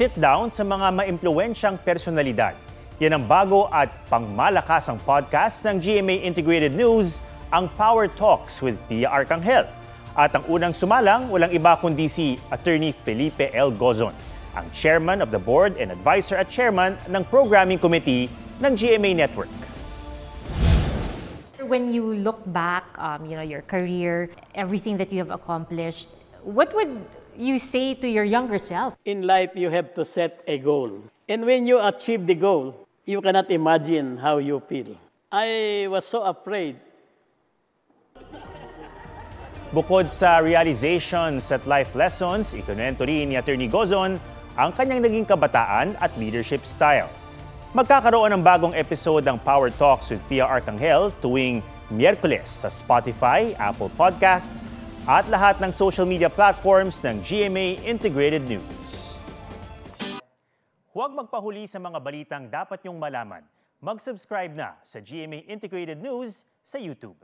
sit-down sa mga maimpluwensyang personalidad. Yan ang bago at pangmalakasang podcast ng GMA Integrated News, ang Power Talks with Pia Arcangel. At ang unang sumalang, walang iba kundi si Attorney Felipe L. Gozon, ang Chairman of the Board and Advisor at Chairman ng Programming Committee ng GMA Network. When you look back, your career, everything that you have accomplished, what would you say to your younger self? In life, you have to set a goal. And when you achieve the goal, you cannot imagine how you feel. I was so afraid. Bukod sa realizations at life lessons, ikinwento rin ni Attorney Gozon ang kanyang naging kabataan at leadership style. Magkakaroon ng bagong episode ng Power Talks with Pia Arcangel tuwing Miyerkules sa Spotify, Apple Podcasts, at lahat ng social media platforms ng GMA Integrated News. Huwag magpahuli sa mga balitang dapat niyong malaman. Mag-subscribe na sa GMA Integrated News sa YouTube.